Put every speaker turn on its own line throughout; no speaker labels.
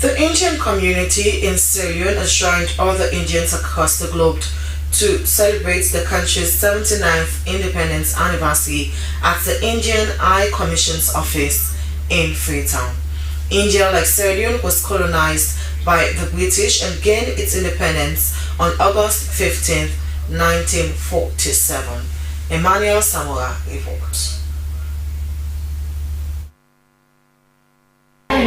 The Indian community in Sierra Leone has joined other Indians across the globe to celebrate the country's 79th independence anniversary at the Indian High Commission's office in Freetown. India, like Sierra Leone, was colonized by the British and gained its independence on August 15, 1947. Emmanuel Samora reports.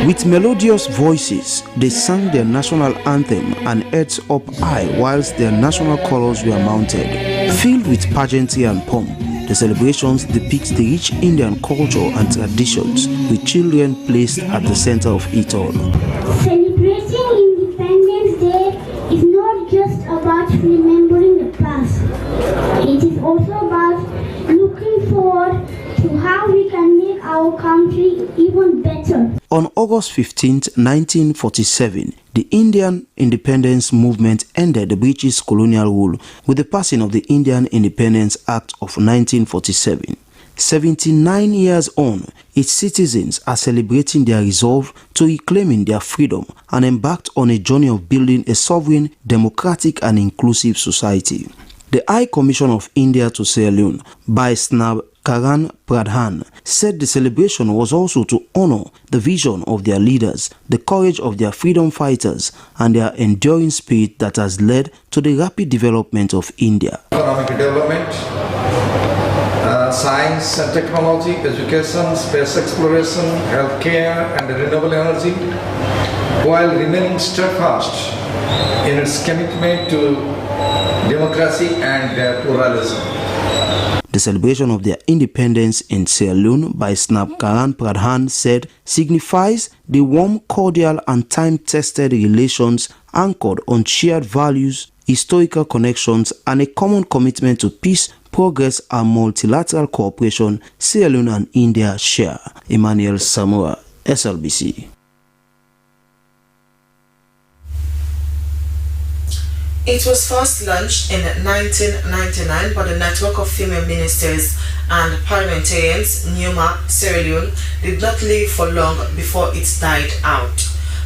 With melodious voices, they sang their national anthem and heads up high whilst their national colors were mounted. Filled with pageantry and pomp, the celebrations depict the rich Indian culture and traditions, with children placed at the center of it all.
Celebrating Independence Day is not just about remembering the past. It is also about looking forward to how we can make our country even better.
On August 15, 1947, the Indian independence movement ended the British colonial rule with the passing of the Indian Independence Act of 1947. 79 years on, its citizens are celebrating their resolve to reclaiming their freedom and embarked on a journey of building a sovereign, democratic and inclusive society. The High Commission of India to Sierra Leone, by Slbc Pradhan, said the celebration was also to honor the vision of their leaders, the courage of their freedom fighters, and their enduring spirit that has led to the rapid development of India.
Economic development, science and technology, education, space exploration, healthcare, and renewable energy, while remaining steadfast in its commitment to democracy and pluralism.
The celebration of their independence in Sierra Leone by Slbc Pradhan said signifies the warm, cordial and time-tested relations anchored on shared values, historical connections and a common commitment to peace, progress and multilateral cooperation Sierra Leone and India share. Emmanuel Samora, SLBC.
It was first launched in 1999 by the Network of Female Ministers and Parliamentarians. NUMAP Sierra Leone did not live for long before it died out.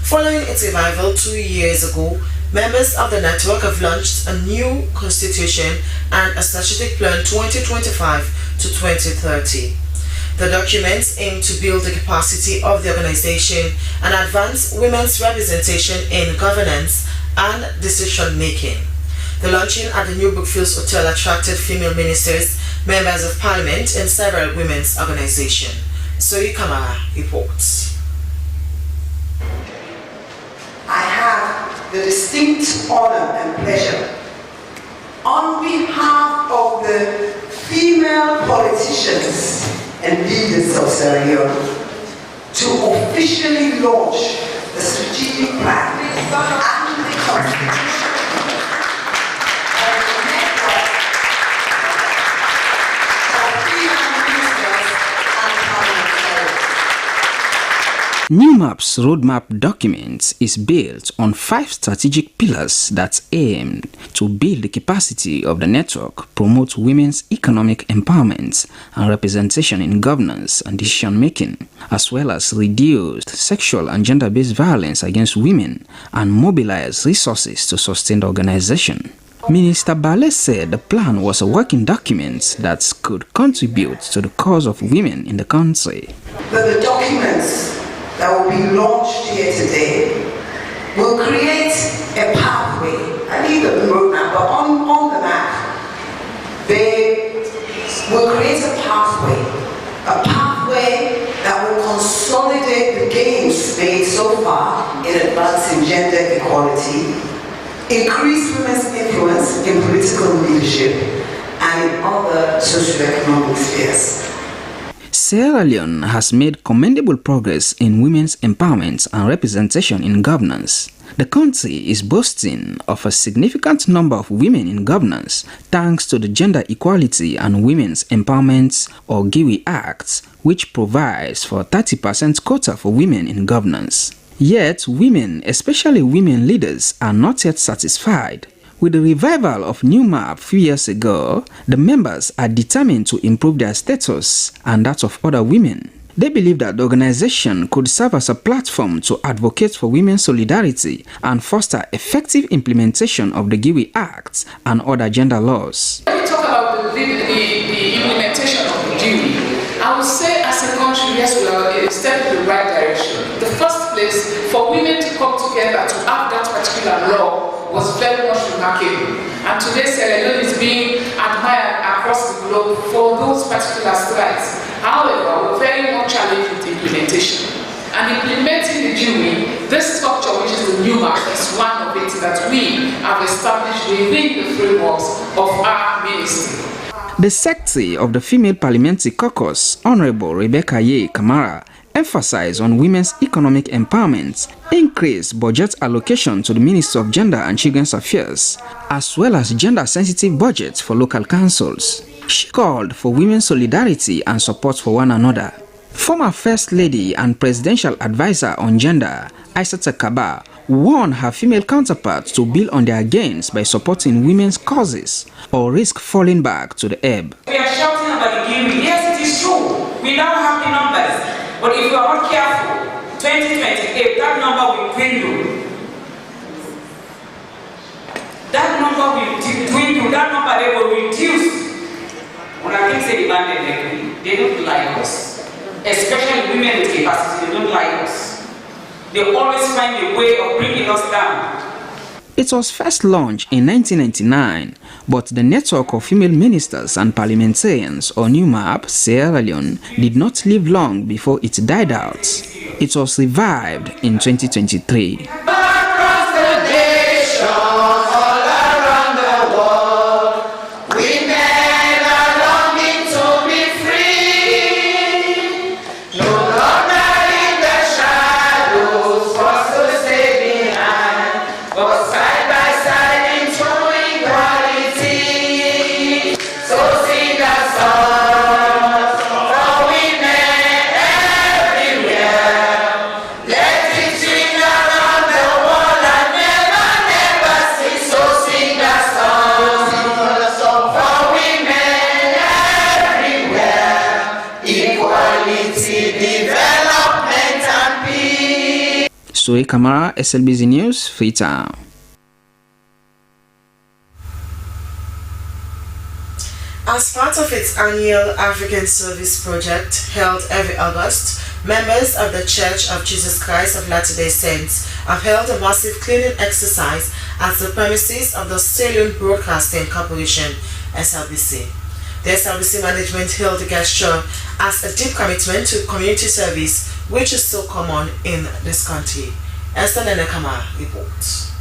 Following its revival 2 years ago, members of the network have launched a new constitution and a strategic plan 2025 to 2030. The documents aim to build the capacity of the organization and advance women's representation in governance and decision-making. The launching at the New Brookfields Hotel attracted female ministers, members of parliament, and several women's organizations. Soyi Kamara reports.
I have the distinct honor and pleasure, on behalf of the female politicians and leaders of Sierra Leone, to officially launch the strategic plan and the constitution of the network of female ministers and parliamentarians.
NUMAP's roadmap document is built on 5 strategic pillars that aim to build the capacity of the network, promote women's economic empowerment and representation in governance and decision-making, as well as reduce sexual and gender-based violence against women and mobilize resources to sustain the organization. Minister Bale said the plan was a working document that could contribute to the cause of women in the country.
The documents that will be launched here today will create a pathway, I need the roadmap, but on the map, they will create a pathway that will consolidate the gains made so far in advancing gender equality, increase women's influence in political leadership and in other socioeconomic spheres.
Sierra Leone has made commendable progress in women's empowerment and representation in governance. The country is boasting of a significant number of women in governance thanks to the Gender Equality and Women's Empowerment or GIWI Act, which provides for a 30% quota for women in governance. Yet, women, especially women leaders, are not yet satisfied. With the revival of NUMAP a few years ago, the members are determined to improve their status and that of other women. They believe that the organization could serve as a platform to advocate for women's solidarity and foster effective implementation of the GIWI Act and other gender laws.
When we talk about the implementation of the GIWI, I would say as a country, yes, we are a step in the right direction. The first place for women to come together to have that particular law was very much remarkable. And today Sierra Leone is being admired across the globe for those particular strides. However, we're very much challenged with implementation. And implementing the GIWI, this structure, which is the new mark, is one of it that we have established within the frameworks of our ministry.
The Secretary of the Female Parliamentary Caucus, Honorable Rebecca Ye Kamara, emphasized on women's economic empowerment, increased budget allocation to the Ministry of Gender and Children's Affairs, as well as gender-sensitive budgets for local councils. She called for women's solidarity and support for one another. Former First Lady and Presidential Advisor on Gender, Aissata Kaba, warned her female counterparts to build on their gains by supporting women's causes or risk falling back to the ebb.
We are shouting about the GIWI. Yes, it is true. We now have the numbers. But if we are not careful, 2028, that number will dwindle. That number will dwindle. That number they will reduce. When I think they demanded, they don't like us. Especially women with capacity, they don't like us. They always find a way of bringing us down.
It was first launched in 1999, but the network of female ministers and parliamentarians, or NUMAP, Sierra Leone, did not live long before it died out. It was revived in 2023. Soe Kamara, SLBC News, Freetown.
As part of its annual African Service Project held every August, members of the Church of Jesus Christ of Latter-day Saints have held a massive cleaning exercise at the premises of the Sierra Leone Broadcasting Corporation, SLBC. The SLBC management hailed the gesture as a deep commitment to community service, which is so common in this country. Esther Nenekama reports.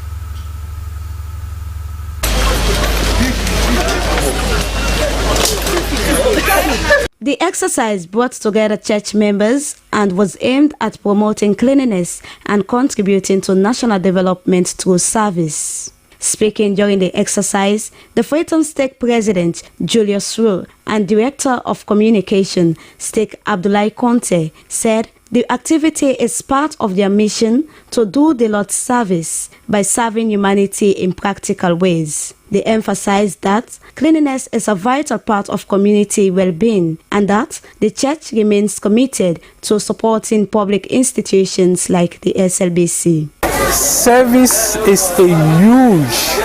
The exercise brought together church members and was aimed at promoting cleanliness and contributing to national development through service. Speaking during the exercise, the Freetown Stake President, Julius Rowe, and Director of Communication, Stake Abdullahi Conte, said the activity is part of their mission to do the Lord's service by serving humanity in practical ways. They emphasized that cleanliness is a vital part of community well-being and that the church remains committed to supporting public institutions like the SLBC.
Service is a huge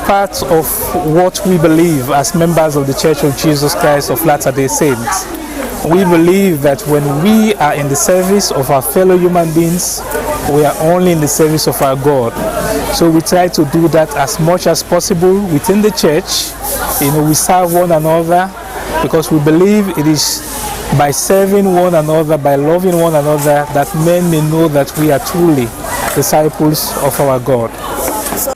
part of what we believe as members of the Church of Jesus Christ of Latter-day Saints. We believe that when we are in the service of our fellow human beings, we are only in the service of our God. So we try to do that as much as possible within the church. We serve one another because we believe it is by serving one another, by loving one another, that men may know that we are truly disciples of our God.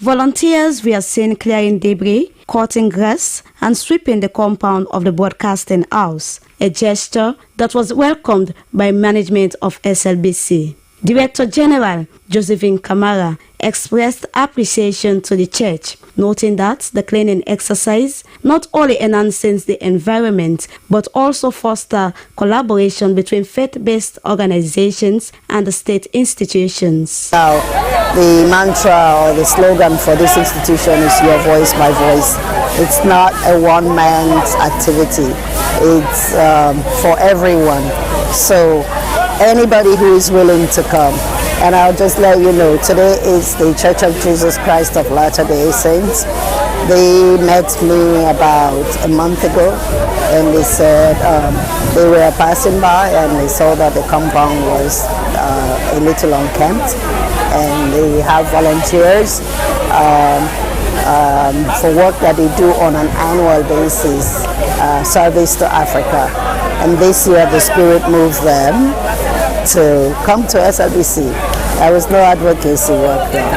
Volunteers were seen clearing debris, cutting grass, and sweeping the compound of the broadcasting house, a gesture that was welcomed by management of SLBC. Director General Josephine Kamara expressed appreciation to the church, noting that the cleaning exercise not only enhances the environment but also fosters collaboration between faith-based organizations and the state institutions.
Now, the mantra or the slogan for this institution is "Your voice, my voice." It's not a one-man's activity. It's for everyone. So anybody who is willing to come. And I'll just let you know, today is the Church of Jesus Christ of Latter-day Saints. They met me about a month ago, and they said they were passing by and they saw that the compound was a little unkempt, and they have volunteers for work that they do on an annual basis, service to Africa. And this year the Spirit moved them to come to SLBC. There was no advocacy work there.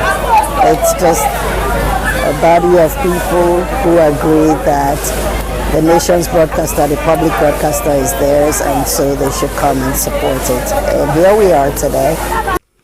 It's just a body of people who agreed that the nation's broadcaster, the public broadcaster, is theirs, and so they should come and support it. And here we are today.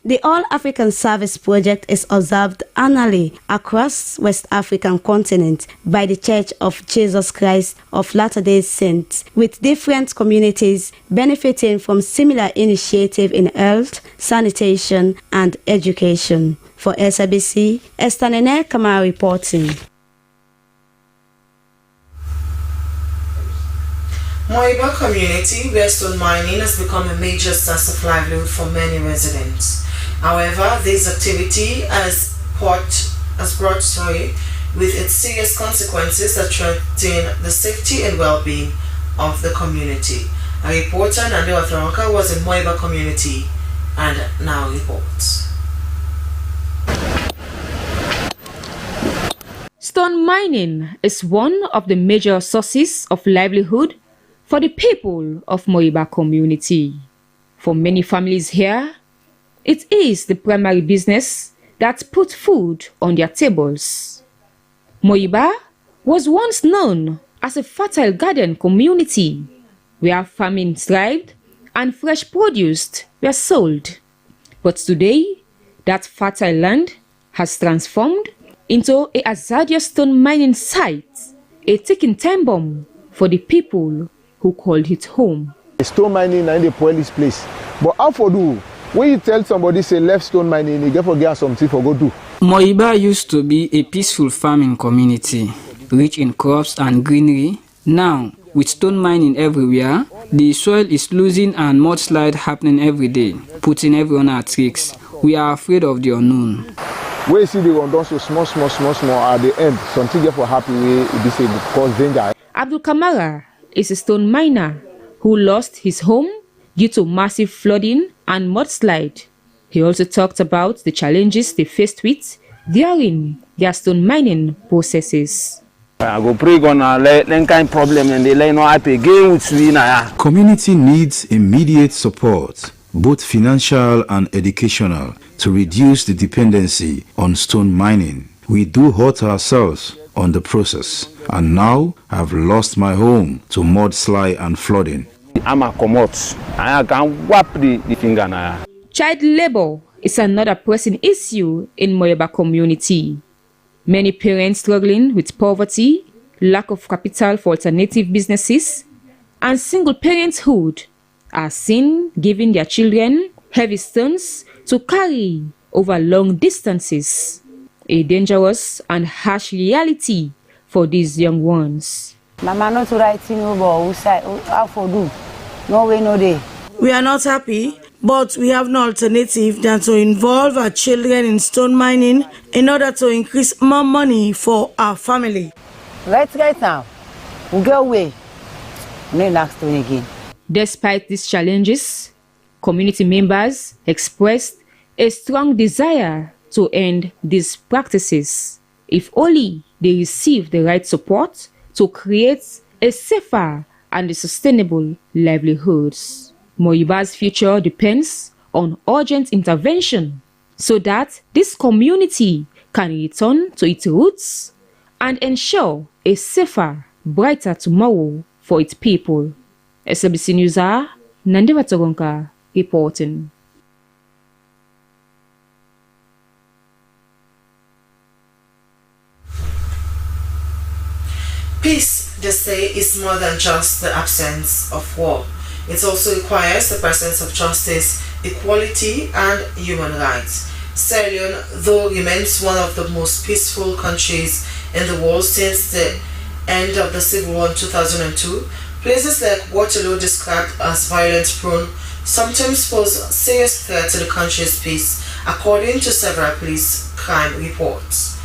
The All-African Service Project is observed annually across West African continent by the Church of Jesus Christ of Latter-day Saints, with different communities benefiting from similar initiative in health, sanitation, and education. For SLBC, Esther Nene Kamara reporting.
Moyiba community, where stone mining has become a major source of livelihood for many residents. However, this activity has brought with its serious consequences that threaten the safety and well-being of the community. A reporter, Nande Watharonka, was in Moyiba community and now reports.
Stone mining is one of the major sources of livelihood for the people of Moyiba community. For many families here, it is the primary business that puts food on their tables. Moyiba was once known as a fertile garden community where farming thrived and fresh produce were sold. But today, that fertile land has transformed into a hazardous stone mining site, a ticking time bomb for the people who called it home.
Stone mining in the police place. But how for do? When you tell somebody say left stone mining, you get forget something for go do.
Moyiba used to be a peaceful farming community, rich in crops and greenery. Now, with stone mining everywhere, the soil is losing and mudslide happening every day, putting everyone at risk. We are afraid of the unknown.
When you see the run down so small, at the end, something get for happy way, it will cause danger.
Abdul Kamara is a stone miner who lost his home due to massive flooding and mudslide. He also talked about the challenges they faced with during their stone mining processes.
I go pray gonna let them kind problem and they let no happy again with me now.
Community needs immediate support, both financial and educational, to reduce the dependency on stone mining. We do hurt ourselves on the process, and now I've lost my home to mudslide and flooding.
I'm a commot. I can whap the finger now.
Child labor is another pressing issue in Moyiba community. Many parents struggling with poverty, lack of capital for alternative businesses, and single parenthood are seen giving their children heavy stones to carry over long distances. A dangerous and harsh reality for these young ones.
Mama not writing over how for do. No way, no day.
We are not happy, but we have no alternative than to involve our children in stone mining in order to increase more money for our family.
Right now, we'll go away. No next stone again.
Despite these challenges, community members expressed a strong desire to end these practices if only they receive the right support to create a safer and sustainable livelihoods. Moyiba's future depends on urgent intervention so that this community can return to its roots and ensure a safer, brighter tomorrow for its people. SLBC News, Nande Watharonka reporting.
Peace, they say, is more than just the absence of war. It also requires the presence of justice, equality, and human rights. Sierra Leone, though, remains one of the most peaceful countries in the world since the end of the Civil War in 2002, Places like Waterloo, described as violence-prone, sometimes pose serious threat to the country's peace, according to several police crime reports.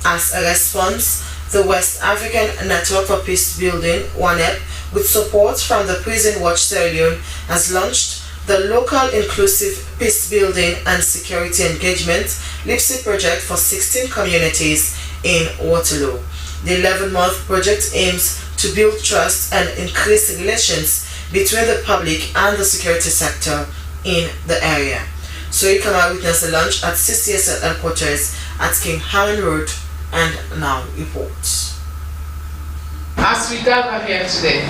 As a response, the West African Network for Peacebuilding, WANEP, with support from the Prison Watch Sierra Leone, has launched the Local Inclusive Peacebuilding and Security Engagement Slbc project for 16 communities in Waterloo. The 11-month project aims to build trust and increase relations between the public and the security sector in the area. Soikama witnessed the launch at CCSL headquarters at King Hammond Road and now reports.
As we gather here today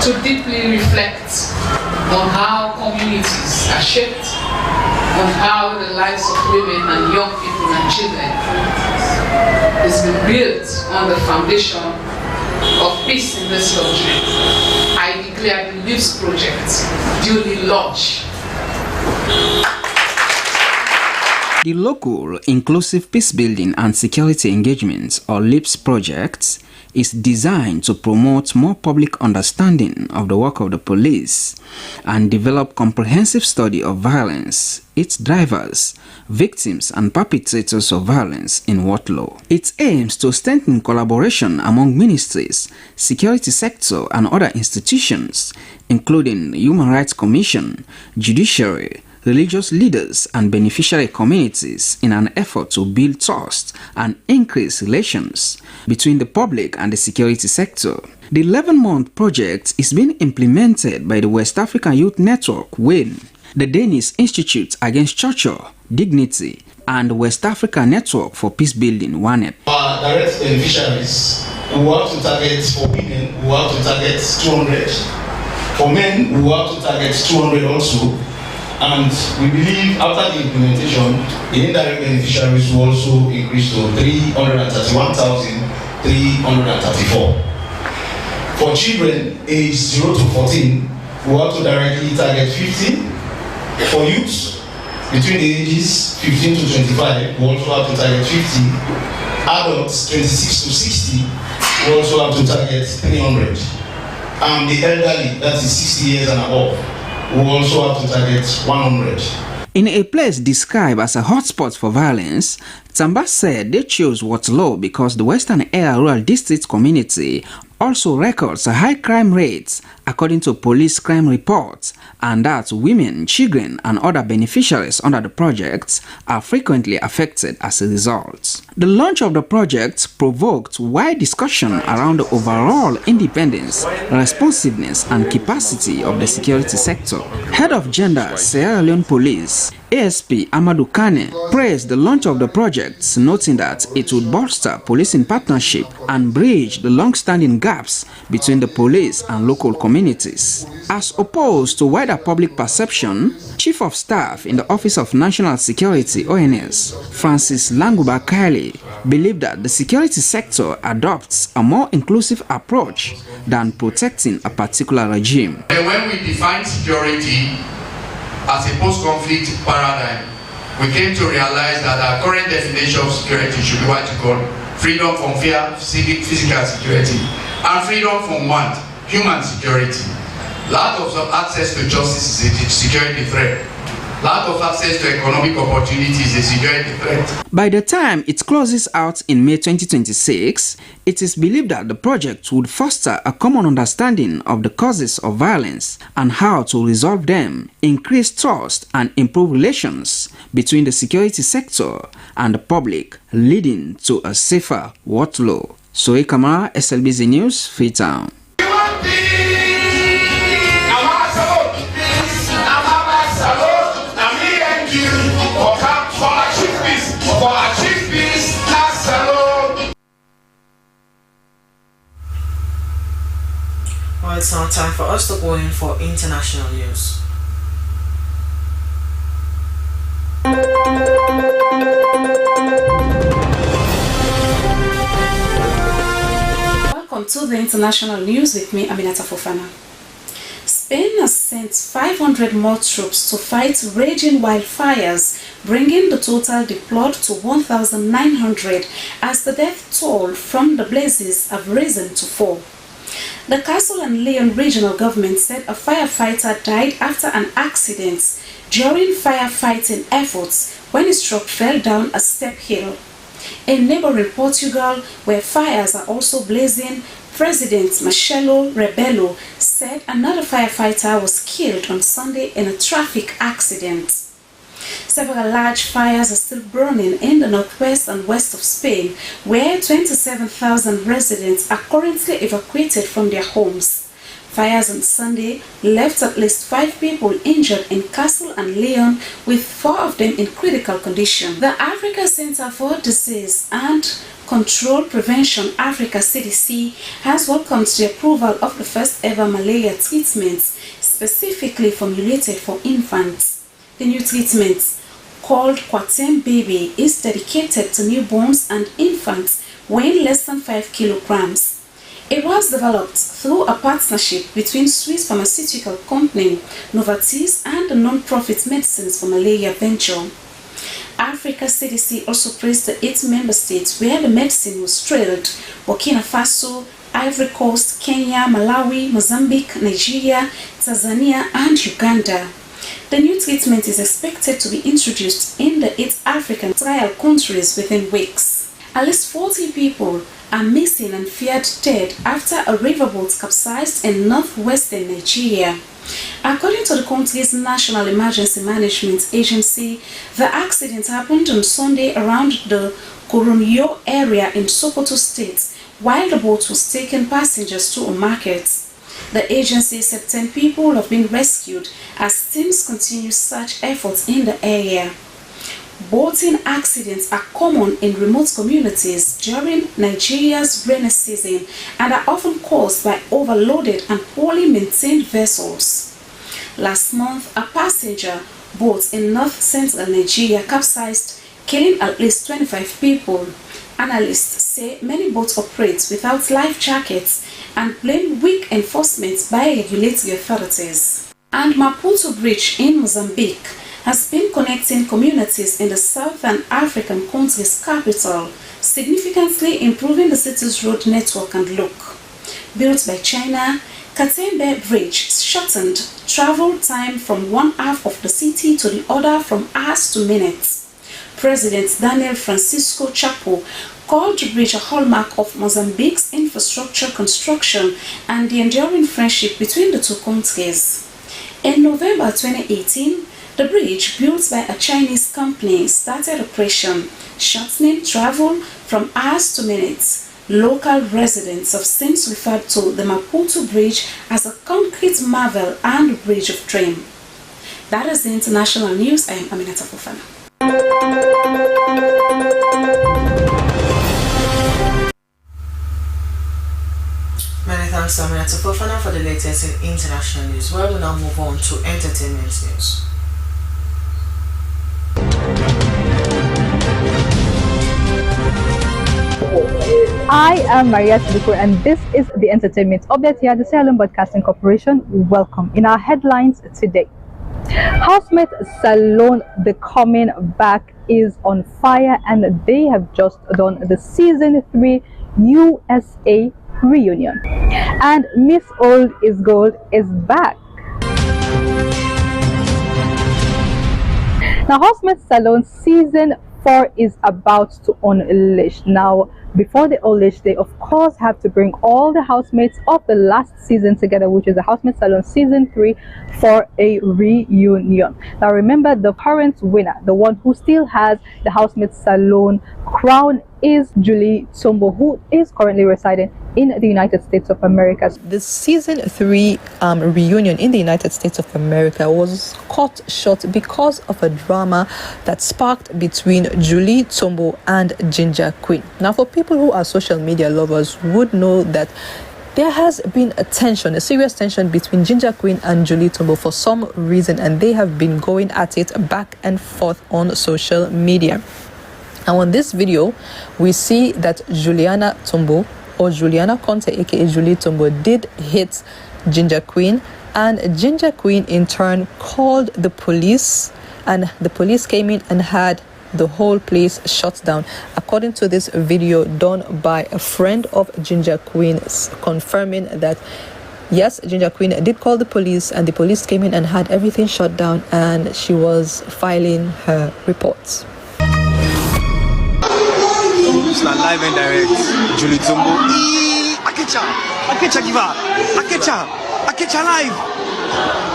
to deeply reflect on how communities are shaped, on how the lives of women and young people and children is been built on the foundation of peace in this country, I declare the LIVES project duly launched.
The Local Inclusive Peacebuilding and Security Engagement, or LIPS project, is designed to promote more public understanding of the work of the police and develop comprehensive study of violence, its drivers, victims and perpetrators of violence in Waterloo. It aims to strengthen collaboration among ministries, security sector and other institutions, including Human Rights Commission, judiciary, religious leaders and beneficiary communities in an effort to build trust and increase relations between the public and the security sector. The 11-month project is being implemented by the West African Youth Network, WANEP, the Danish Institute Against Torture, Dignity, and West Africa Network for Peacebuilding, WANEP.
Our direct beneficiaries, we want to target for women, we want to target 200. For men, we want to target 200 also. And we believe after the implementation, the indirect beneficiaries will also increase to 331,334. For children aged 0 to 14, we want to directly target 50. For youth between the ages 15 to 25, we also have to target 50. Adults 26 to 60, we also have to target 300. And the elderly, that is 60 years and above, we also have to target 100.
In a place described as a hotspot for violence, Tamba said they chose Waterloo because the Western Area Rural District community also records a high crime rates according to police crime reports, and that women, children and other beneficiaries under the project are frequently affected as a result. The launch of the project provoked wide discussion around the overall independence, responsiveness and capacity of the security sector. Head of Gender, Sierra Leone Police, ASP Amadou Kane, praised the launch of the project, noting that it would bolster policing partnership and bridge the long-standing gaps between the police and local communities. As opposed to wider public perception, Chief of Staff in the Office of National Security (ONS), Francis Languba Kylie, believed that the security sector adopts a more inclusive approach than protecting a particular regime.
And when we define security as a post-conflict paradigm, we came to realize that our current definition of security should be what you call freedom from fear, physical security, and freedom from want, human security. Lack of access to justice is a security threat. Lack of access to economic opportunity is a security threat.
By the time it closes out in May 2026, it is believed that the project would foster a common understanding of the causes of violence and how to resolve them, increase trust and improve relations between the security sector and the public, leading to a safer Waterloo. Soe Kamara, SLBC News, Freetown.
Well, it's now time for us to go in for international news.
Welcome to the international news with me, Aminata Fofana. Spain has sent 500 more troops to fight raging wildfires, bringing the total deployed to 1,900 as the death toll from the blazes have risen to 4. The Castle and Leon regional government said a firefighter died after an accident during firefighting efforts when his truck fell down a step hill. In neighboring Portugal, where fires are also blazing, President Marcelo Rebelo said another firefighter was killed on Sunday in a traffic accident. Several large fires are still burning in the northwest and west of Spain, where 27,000 residents are currently evacuated from their homes. Fires on Sunday left at least 5 people injured in Castle and Leon, with 4 of them in critical condition. The Africa Center for Disease and Control Prevention, Africa CDC, has welcomed the approval of the first ever malaria treatment specifically formulated for infants. The new treatment, called Kwatem Baby, is dedicated to newborns and infants weighing less than 5 kilograms. It was developed through a partnership between Swiss pharmaceutical company Novartis and the non-profit Medicines for Malaria venture. Africa CDC also praised the 8 member states where the medicine was trialed: Burkina Faso, Ivory Coast, Kenya, Malawi, Mozambique, Nigeria, Tanzania, and Uganda. The new treatment is expected to be introduced in the 8 African trial countries within weeks. At least 40 people are missing and feared dead after a riverboat capsized in northwestern Nigeria. According to the country's National Emergency Management Agency, the accident happened on Sunday around the Koronyo area in Sokoto State while the boat was taking passengers to a market. The agency said 10 people have been rescued as teams continue search efforts in the area. Boating accidents are common in remote communities during Nigeria's rainy season and are often caused by overloaded and poorly maintained vessels. Last month, a passenger boat in north-central Nigeria capsized, killing at least 25 people. Analysts say many boats operate without life jackets and blame weak enforcement by regulatory authorities. And Maputo Bridge in Mozambique has been connecting communities in the southern African country's capital, significantly improving the city's road network and look. Built by China, Katembe Bridge shortened travel time from one half of the city to the other from hours to minutes. President Daniel Francisco Chapo called the bridge a hallmark of Mozambique's infrastructure construction and the enduring friendship between the two countries. In November 2018, the bridge, built by a Chinese company, started operation, shortening travel from hours to minutes. Local residents have since referred to the Maputo Bridge as a concrete marvel and a bridge of dream. That is the international news. I am Aminata Fofana.
Many thanks to Aminata Fofana for the latest in international news. Well, we now move on to entertainment news.
I am Maria Sidiku and this is the entertainment update here at the Sierra Leone Broadcasting Corporation. Welcome. In our headlines today, Housemate Salon, the coming back is on fire and they have just done the season 3 USA reunion. And Miss Old is Gold is back. Now, Housemate Salon season 4 is about to unleash. Now, before they unleash, they of course have to bring all the housemates of the last season together, which is the Housemate Salon season 3, for a reunion. Now, remember, the current winner, the one who still has the Housemate Salon crown, is Julie Tombo, who is currently residing in the United States of America. The season 3 reunion in the United States of America was cut short because of a drama that sparked between Julie Tombo and Ginger Queen. Now, for people who are social media lovers would know that there has been a tension, a serious tension between Ginger Queen and Julie Tombo for some reason, and they have been going at it back and forth on social media. Now, on this video, we see that Juliana Tombo, or Juliana Conte, aka Julie Tombo, did hit Ginger Queen
And Ginger Queen in turn called the police, and the police came in and had the whole place shut down. According to this video done by a friend of Ginger Queen, confirming that yes, Ginger Queen did call the police, and the police came in and had everything shut down, and she was filing her reports.
Live and direct, Julie Tumbo. Akecha give her. Akecha live.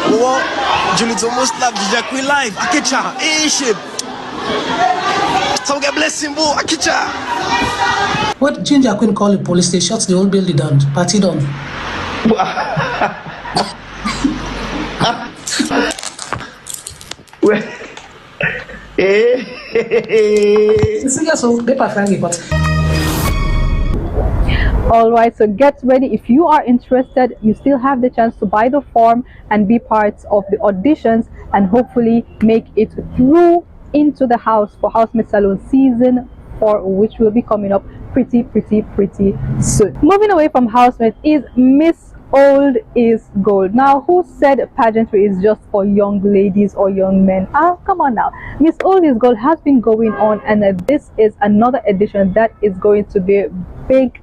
Oh, Julie Tumbo slap Ginger Queen live. Akecha, shape. Some get blessing, bro. Akecha.
What Ginger Queen called the police, they shut the whole building down, party down.
Alright, so get ready. If you are interested, you still have the chance to buy the form and be part of the auditions and hopefully make it through into the house for Housemate Salon Season 4, which will be coming up pretty soon. Moving away from Housemate is Miss Old is Gold. Now, who said pageantry is just for young ladies or young men? Come on now. Miss Old is Gold has been going on, and this is another edition that is going to be big,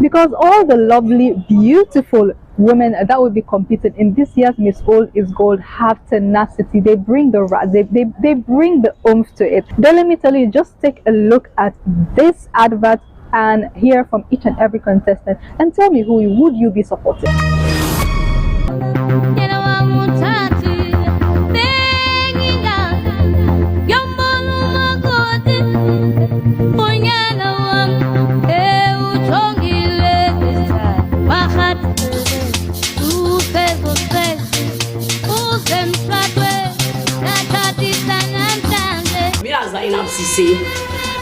because all the lovely, beautiful women that will be competing in this year's Miss Old is Gold have tenacity. They bring the they bring the oomph to it. Then let me tell you, just take a look at this advert and hear from each and every contestant and tell me who would you be supporting.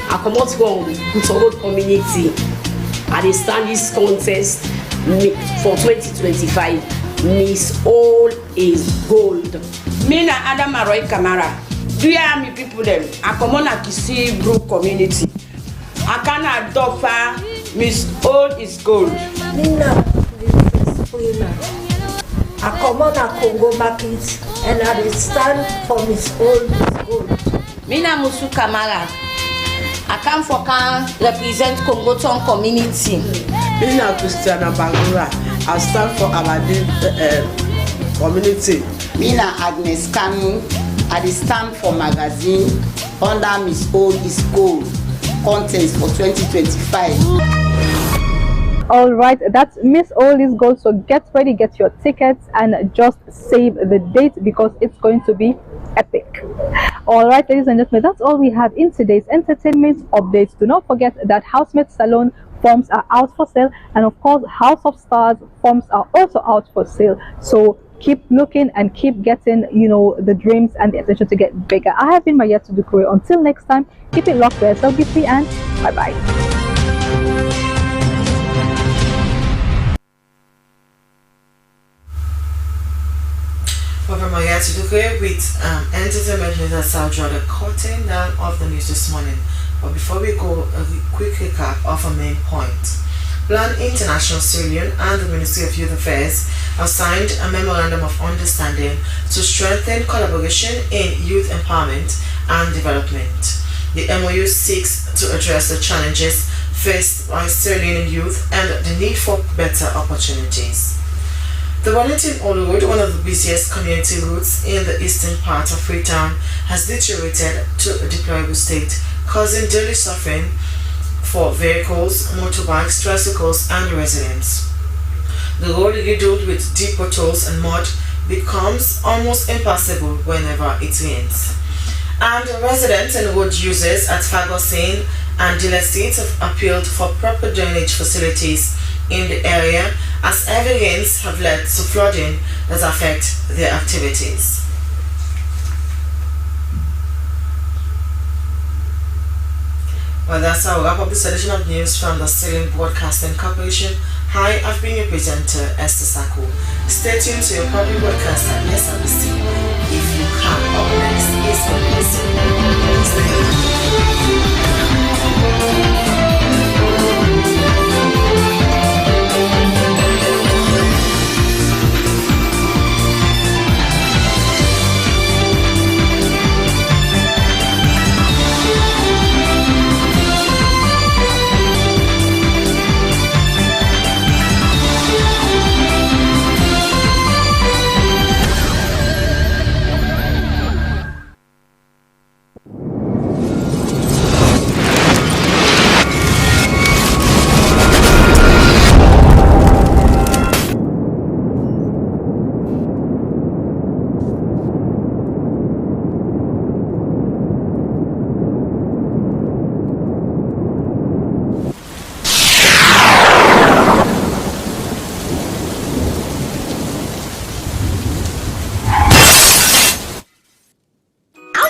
I come out from Good community at the stand this contest for 2025. Miss All is Gold.
Me na Adam Roy Kamara. Do you have me people them? I come on a Kisi Group community. I can adopt Miss All is Gold.
Nina, this is Freetown. I come on a Congo market and I stand for Miss All is Gold.
Mina Musu Kamara. I come for can represent Congoton community.
Mina Christiana Bangura. I stand for our community.
Mina Agnes Kanu. I stand for magazine under Miss Old is Gold contest for 2025.
All right, that's Miss Old is Gold. So get ready, get your tickets, and just save the date because it's going to be epic. All right, ladies and gentlemen, that's all we have in today's entertainment updates. Do not forget that Housemate Salon forms are out for sale, and of course House of Stars forms are also out for sale. So keep looking and keep getting, you know, the dreams and the attention to get bigger. I have been Maya to Dukure. Until next time, keep it locked to SLBC, and bye bye.
From Maya to Dukure with entertainment news. That's how draw the curtain down of the news this morning. But before we go, a quick recap of a main point. Plan International, Sierra Leone and the Ministry of Youth Affairs have signed a memorandum of understanding to strengthen collaboration in youth empowerment and development. The MOU seeks to address the challenges faced by Sierra Leone youth and the need for better opportunities. The Wellington Old Road, one of the busiest community routes in the eastern part of Freetown, has deteriorated to a deplorable state, causing daily suffering for vehicles, motorbikes, tricycles, and residents. The road, riddled with deep potholes and mud, becomes almost impassable whenever it rains. And residents and road users at Fagosin and Dilla Estates have appealed for proper drainage facilities in the area, as heavy rains have led to flooding that affect their activities. Well, that's how we wrap up this edition of news from the Sierra Leone Broadcasting Corporation. Hi, I've been your presenter, Esther Sako. Stay tuned to your public broadcast at SLBC. If you come up next, SLBC.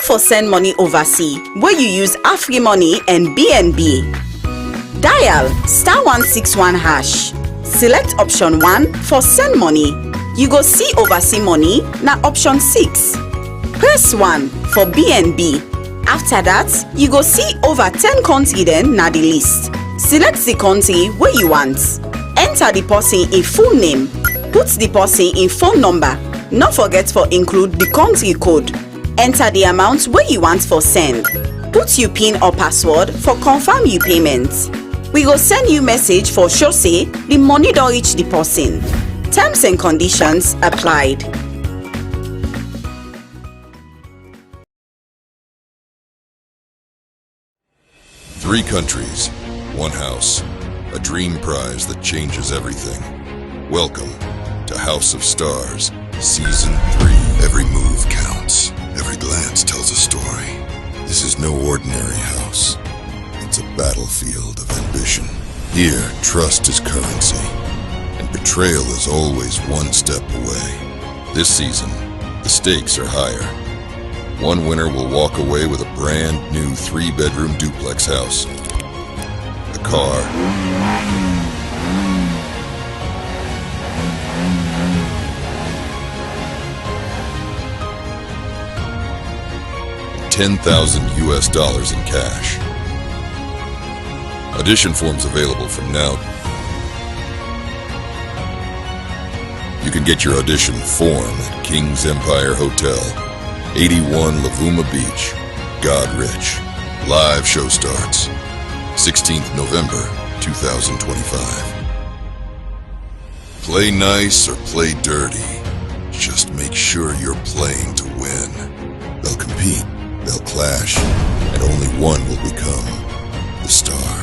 for send money overseas where you use AfriMoney and BNB. Dial *161#. Select option 1 for send money. You go see overseas money na option 6. Press 1 for BNB. After that, you go see over 10 countries then na the list. Select the country where you want. Enter the person in full name. Put the person in phone number. Not forget for include the country code. Enter the amount where you want for send. Put your PIN or password for confirm your payment. We go send you message for sure say the money don't reach the person. Terms and conditions applied.
Three countries, one house, a dream prize that changes everything. Welcome to House of Stars, Season 3. Every move counts. Every glance tells a story. This is no ordinary house. It's a battlefield of ambition. Here, trust is currency, and betrayal is always one step away. This season, the stakes are higher. One winner will walk away with a brand new 3-bedroom duplex house, a car, $10,000 in cash. Audition forms available from now. You can get your audition form at King's Empire Hotel, 81 Lavuma Beach, Godrich. Live show starts 16th November 2025. Play nice or play dirty. Just make sure you're playing to win. They'll compete, they'll clash, and only one will become the star.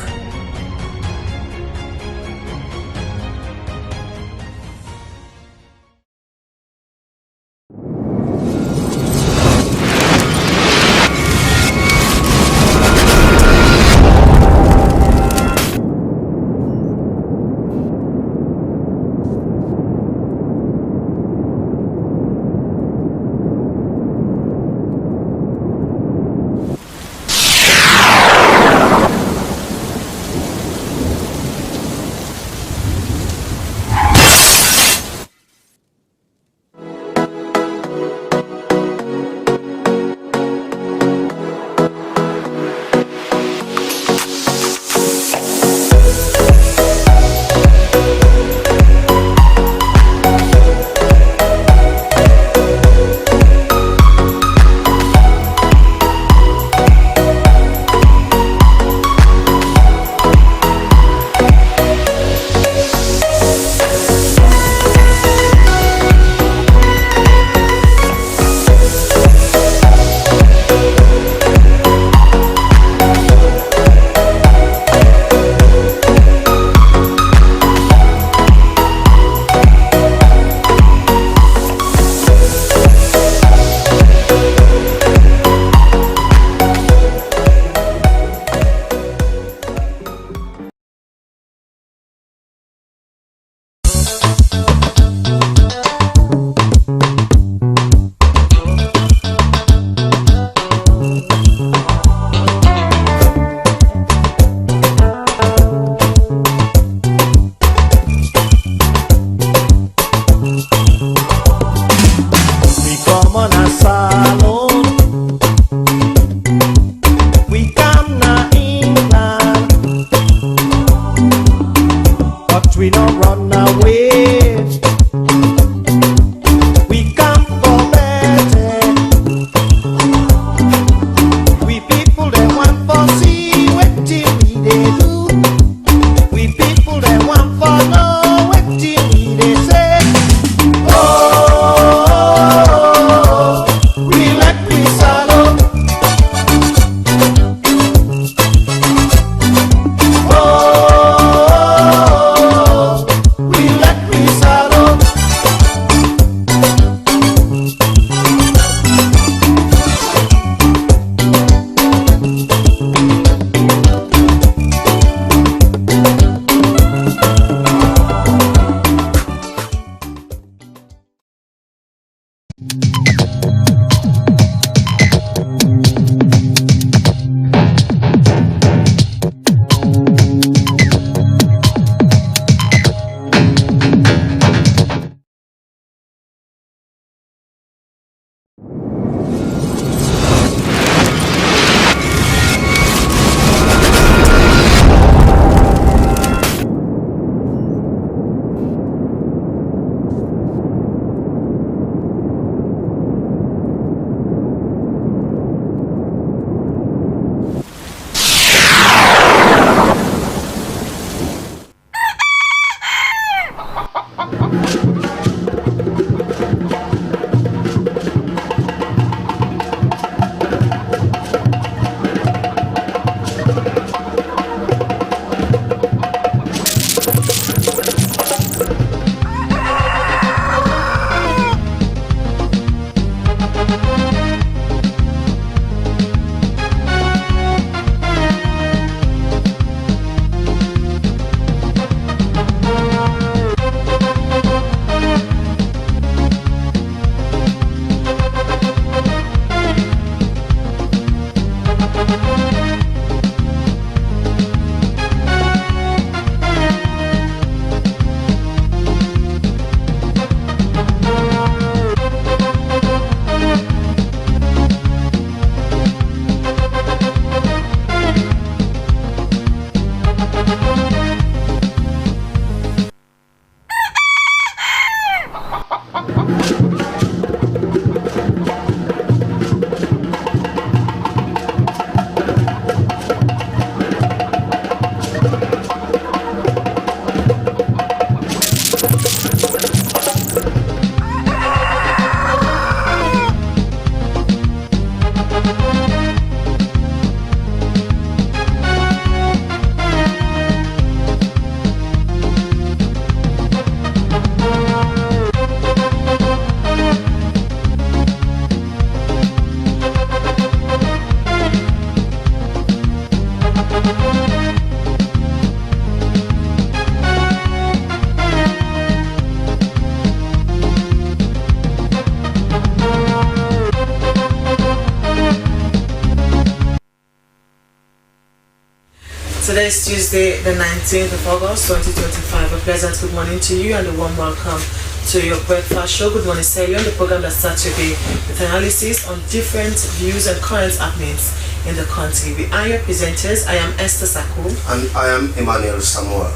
Today is Tuesday, the 19th of August, 2025. A pleasant good morning to you and a warm welcome to your breakfast show. Good morning, Sierra Leone, the program that starts your day with analysis on different views and current happenings in the country. We are your presenters. I am Esther Sako.
And I am Emmanuel Samuel.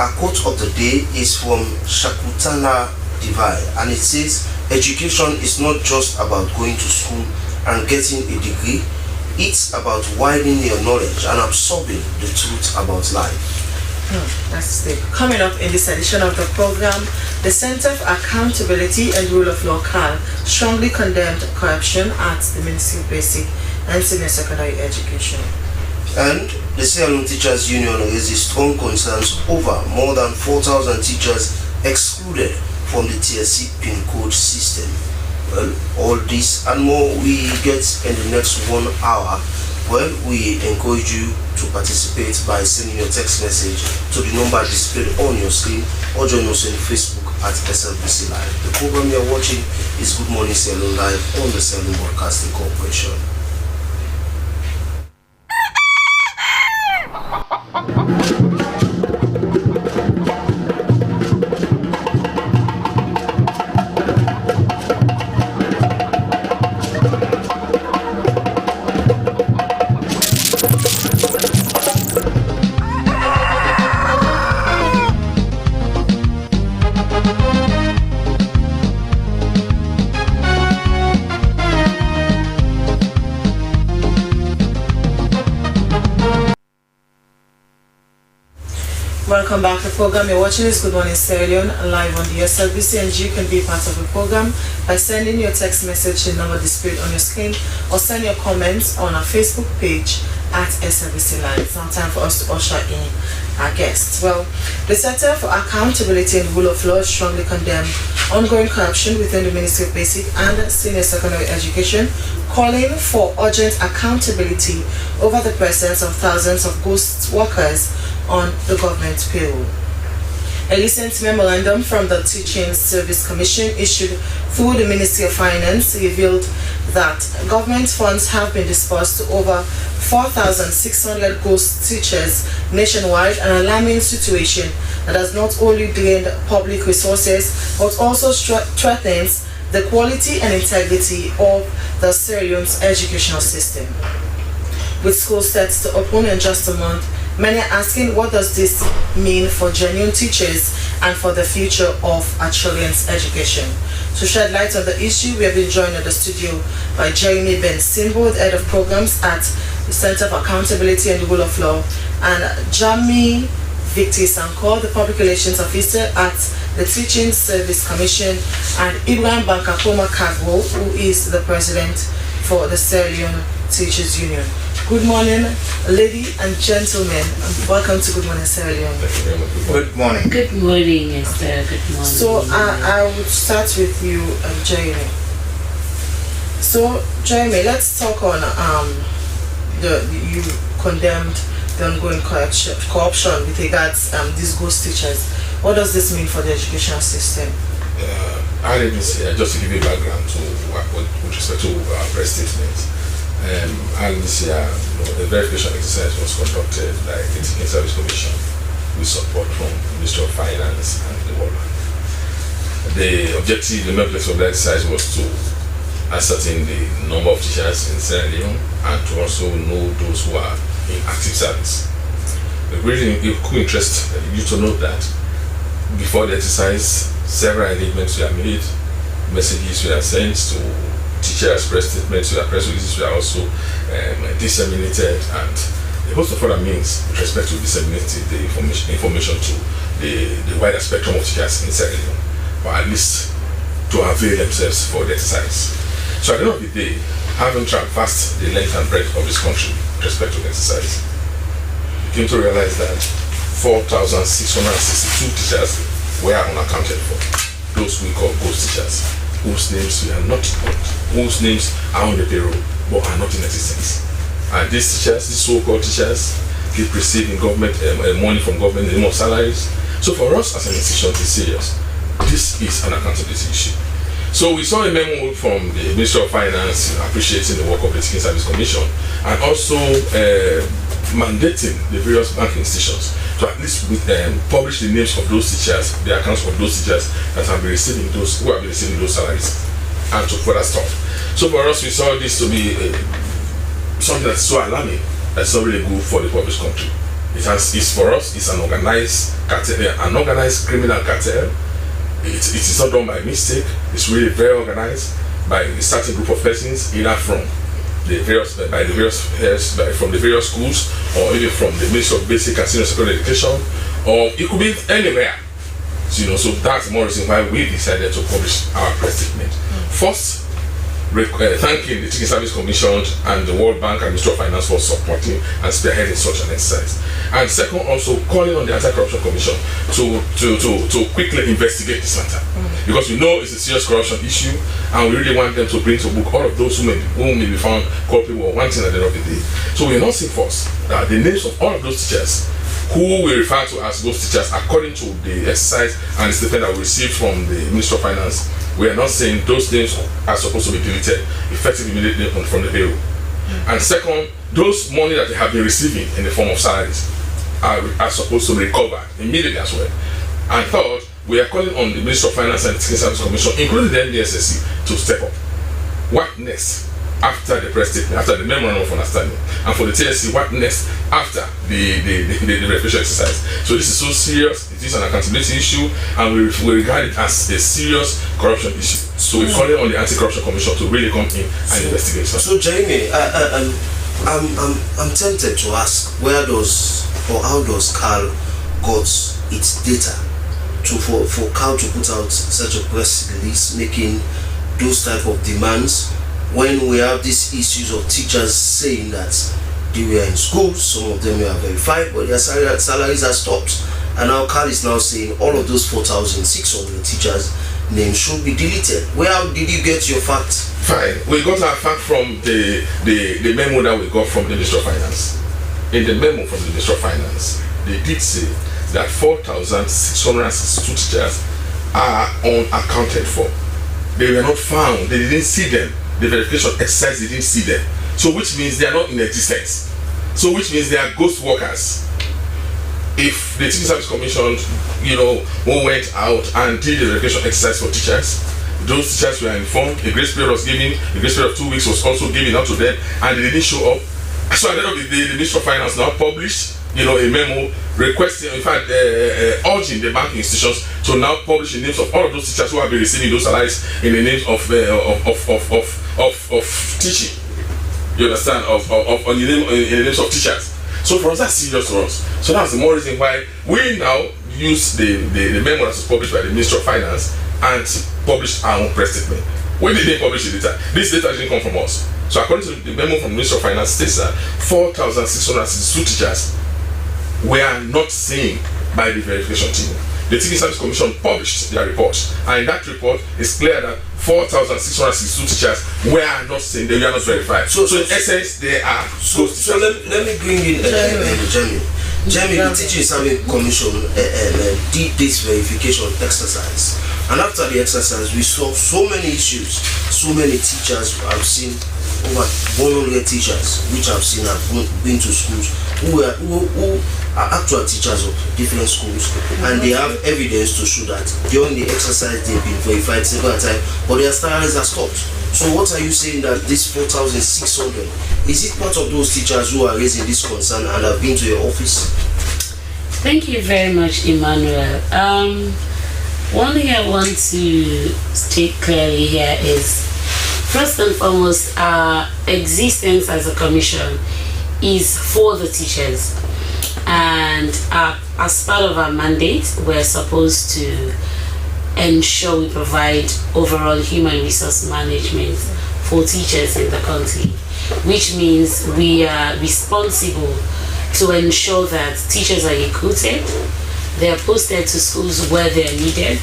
Our quote of the day is from Shakutana Divai, and it says, education is not just about going to school and getting a degree. It's about widening your knowledge and absorbing the truth about life.
That's it. Coming up in this edition of the program, the Center for Accountability and Rule of Law CAL strongly condemned corruption at the Ministry of Basic and Senior Secondary Education.
And the Sierra Leone Teachers Union raises strong concerns over more than 4,000 teachers excluded from the TSC PIN code system. Well, all this and more we get in the next 1 hour. Well, we encourage you to participate by sending your text message to the number displayed on your screen or join us on Facebook at SLBC Live. The program you're watching is Good Morning Sierra Leone Live on the Sierra Leone Broadcasting Corporation.
Welcome back. The program you're watching is Good Morning Sierra Leone live on the SLBC, and you can be part of the program by sending your text message to the number displayed on your screen or send your comments on our Facebook page at SLBC Live. It's now time for us to usher in our guests. Well, the Center for Accountability and Rule of Law strongly condemned ongoing corruption within the Ministry of Basic and Senior Secondary Education, calling for urgent accountability over the presence of thousands of ghost workers on the government payroll. A recent memorandum from the Teaching Service Commission issued through the Ministry of Finance revealed that government funds have been disbursed to over 4,600 ghost teachers nationwide, an alarming situation that has not only drained public resources but also threatens the quality and integrity of the Sierra Leone's educational system. With schools set to open in just a month, many are asking, what does this mean for genuine teachers and for the future of our children's education? To shed light on the issue, we have been joined in the studio by Jeremy Ben Simbo, the head of programs at the Center for Accountability and the Rule of Law, and Jamie Victor Sankor, the public relations officer at the Teaching Service Commission, and Ibrahim Bankakoma Kagwo, who is the president for the Sierra Leone Teachers Union. Good morning, ladies and gentlemen, and welcome to Good Morning Sierra Leone.
Good morning.
Good morning, Esther. Good morning.
So I would start with you, Jeremy. So Jeremy, let's talk on you condemned the ongoing corruption with regards these ghost teachers. What does this mean for the educational system?
I didn't say, just to give you a background to with respect to our press statement. And this year, a verification exercise was conducted by the Teaching Service Commission with support from the Ministry of Finance and the World Bank. The objective, the main place of the exercise was to ascertain the number of teachers in Sierra Leone and to also know those who are in active service. It could interest you to note that before the exercise, several engagements were made, messages were sent to teachers, press statements, press releases were also disseminated, and a host of other means with respect to disseminating the information to the wider spectrum of teachers in Sierra Leone, or at least to avail themselves for the exercise. So at the end of the day, having traversed the length and breadth of this country with respect to the exercise, we came to realize that 4,662 teachers were unaccounted for. Those we call ghost teachers, whose names we are not on, whose names are on the payroll but are not in existence. And these teachers, these so-called teachers, keep receiving government money from government in the name of salaries. So for us as an institution, it's serious. This is an accountability issue. So we saw a memo from the Ministry of Finance appreciating the work of the Teaching Service Commission and also mandating the various banking institutions to at least publish the names of those teachers, the accounts of those teachers that have been receiving those salaries, and to further stop. So for us, we saw this to be something that's so alarming, that's not really good for the published country. It's for us, it's an organized cartel, an organized criminal cartel. It is not done by mistake. It's really very organized by a certain group of persons, either from the various schools, or even from the Ministry of Basic and Senior Secondary Education, or it could be anywhere. So that's more reason why we decided to publish our press statement. First, thanking the Teaching Service Commission and the World Bank and Ministry of Finance for supporting and spearheading such an exercise. And second, also calling on the Anti-Corruption Commission to quickly investigate this matter, because we know it's a serious corruption issue, and we really want them to bring to book all of those who may be found culpable or wanting at the end of the day. So we are not saying first that the names of all of those teachers who we refer to as those teachers according to the exercise and the statement that we received from the Ministry of Finance. We are not saying those names are supposed to be deleted effectively immediately from the payroll. And second, those money that they have been receiving in the form of salaries are supposed to be recovered immediately as well. And third, we are calling on the Ministry of Finance and the Teaching Service Commission, including the NDSSC, to step up. What next after the press statement, after the memorandum of understanding, and for the TSC, what next after the verification exercise? So this is so serious, it is an accountability issue, and we regard it as a serious corruption issue. So we're calling on the Anti-Corruption Commission to really come in and investigate.
So Jamie, I'm tempted to ask, where does or how does CAL got its data for CAL to put out such a press release making those type of demands, when we have these issues of teachers saying that they were in school, some of them were verified, but their salaries are stopped, and now CAL is now saying all of those 4,600 teachers' names should be deleted. Where did you get your facts?
Fine, we got our fact from the memo that we got from the Ministry of Finance. In the memo from the Ministry of Finance, they did say that 4,662 teachers are unaccounted for. They were not found, they didn't see them. The verification exercise, they didn't see them. So which means they are not in existence. So which means they are ghost workers. If the Teaching Service Commission, who went out and did the verification exercise for teachers, those teachers were informed, a grace period was given, a grace period of 2 weeks was also given out to them, and they didn't show up. So at the end of the day, the Ministry of Finance now published a memo requesting, in fact, urging the banking institutions to now publish the names of all of those teachers who have been receiving those salaries in the names of teaching. You understand? In the names of teachers. So for us, that's serious for us. So that's the more reason why we now use the memo that was published by the Ministry of Finance and publish our own press statement. When did they publish the data? This data didn't come from us. So according to the memo from the Ministry of Finance, states that 4,662 teachers were not seen by the verification team. The Teaching Service Commission published their report, and in that report it's clear that 4,662 teachers were not seen, they were not verified. So in essence, they are ghost teachers.
So let me bring in Jamie. Jamie, the Teaching Service Commission did this verification exercise, and after the exercise we saw so many issues, so many teachers have seen over 100 teachers, which I've seen have been to schools, who are actual teachers of different schools, and they have evidence to show that during the exercise they've been verified several times, but their salaries are stopped. So what are you saying that this 4,600, is it part of those teachers who are raising this concern and have been to your office?
Thank you very much, Emmanuel. One thing I want to state clearly here is, first and foremost, our existence as a commission is for the teachers, and as part of our mandate, we're supposed to ensure we provide overall human resource management for teachers in the country, which means we are responsible to ensure that teachers are recruited, they are posted to schools where they are needed,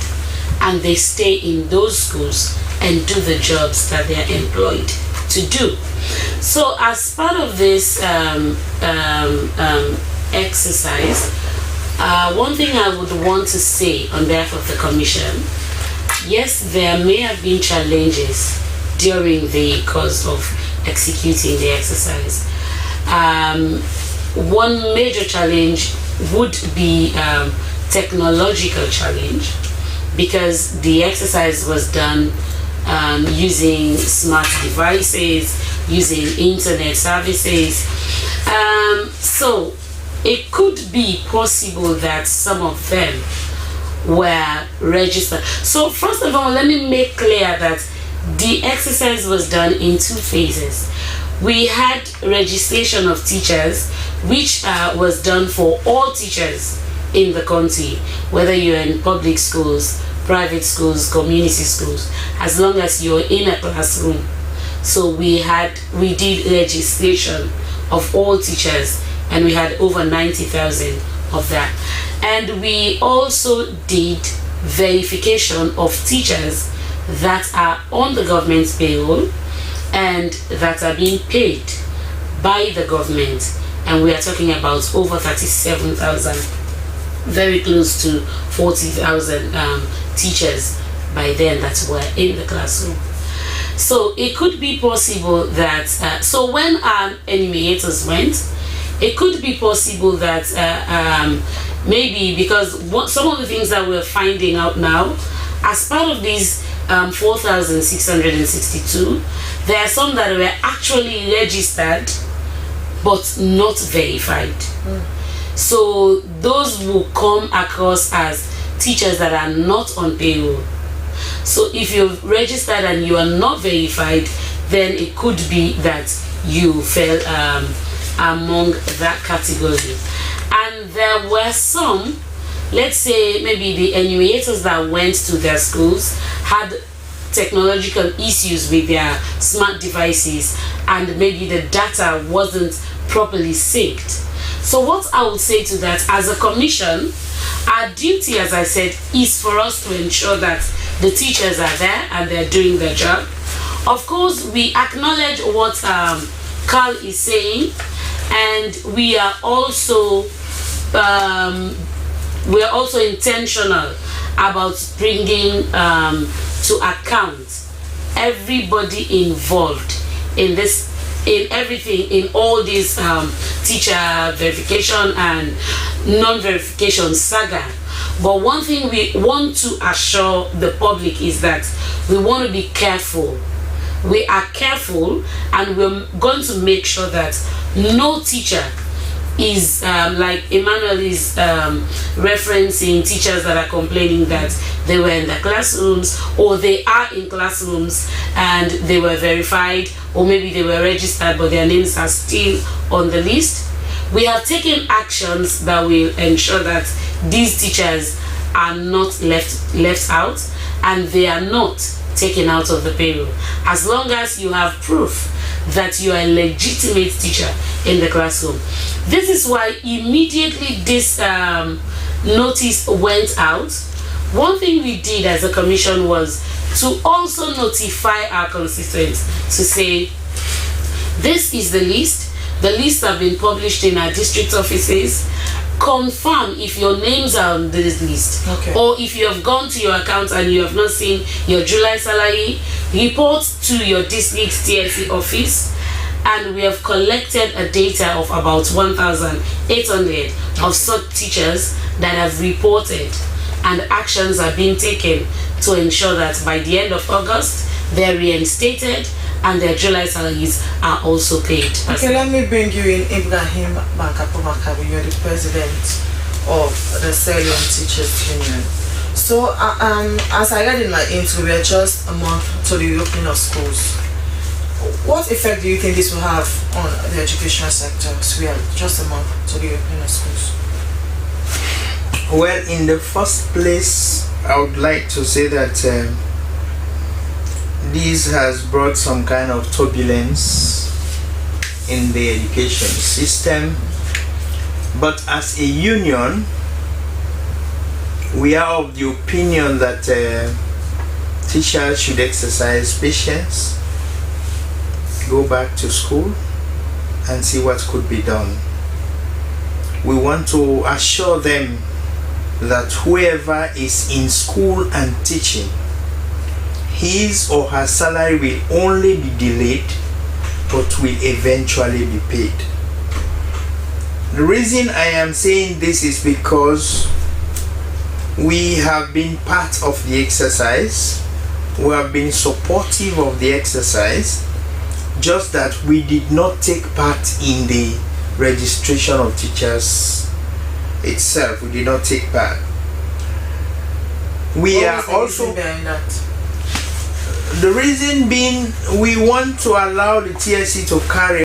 and they stay in those schools and do the jobs that they are employed to do. So as part of this exercise, one thing I would want to say on behalf of the commission, yes, there may have been challenges during the course of executing the exercise. One major challenge would be technological challenge, because the exercise was done using smart devices, using internet services. So it could be possible that some of them were registered. So first of all, let me make clear that the exercise was done in two phases. We had registration of teachers, which was done for all teachers in the country, whether you're in public schools, private schools, community schools, as long as you're in a classroom. So we did registration of all teachers, and we had over 90,000 of that. And we also did verification of teachers that are on the government's payroll and that are being paid by the government, and we are talking about over 37,000, very close to 40,000 teachers by then that were in the classroom. So it could be possible that so when our enumerators went, it could be possible that maybe because some of the things that we're finding out now, as part of these 4,662, there are some that were actually registered but not verified. So those will come across as teachers that are not on payroll. So if you've registered and you are not verified, then it could be that you fell among that category. And there were some, let's say maybe the enumerators that went to their schools had technological issues with their smart devices, and maybe the data wasn't properly synced. So what I would say to that, as a commission, our duty, as I said, is for us to ensure that the teachers are there and they're doing their job. Of course, we acknowledge what Carl is saying, and we are also intentional about bringing to account everybody involved in this, in everything, in all this teacher verification and non-verification saga. But one thing we want to assure the public is that we want to be careful. We are careful, and we're going to make sure that no teacher is like Emmanuel is referencing teachers that are complaining that they were in the classrooms, or they are in classrooms and they were verified, or maybe they were registered but their names are still on the list. We have taken actions that will ensure that these teachers are not left out, and they are not taken out of the payroll, as long as you have proof that you are a legitimate teacher in the classroom. This is why immediately this notice went out, one thing we did as a commission was to also notify our constituents to say, this is the list. The lists have been published in our district offices, confirm if your names are on this list. Or if you have gone to your account and you have not seen your July salary, report to your district TSC office, and we have collected a data of about 1,800 of such teachers that have reported, and actions are being taken to ensure that by the end of August they're reinstated and their July salaries are also paid.
Okay, let me bring you in, Ibrahim Bankapomakabi. You're the president of the Sierra Leone Teachers Union. So, as I read in my intro, we are just a month to the reopening of schools. What effect do you think this will have on the educational sector? So we are just a month to the reopening of schools.
Well, in the first place, I would like to say that this has brought some kind of turbulence in the education system. But as a union, we are of the opinion that teachers should exercise patience, go back to school, and see what could be done. We want to assure them that whoever is in school and teaching, his or her salary will only be delayed but will eventually be paid. The reason I am saying this is because we have been part of the exercise, we have been supportive of the exercise, just that we did not take part in the registration of teachers itself. We did not take part. We are also the reason being we want to allow the TSC to carry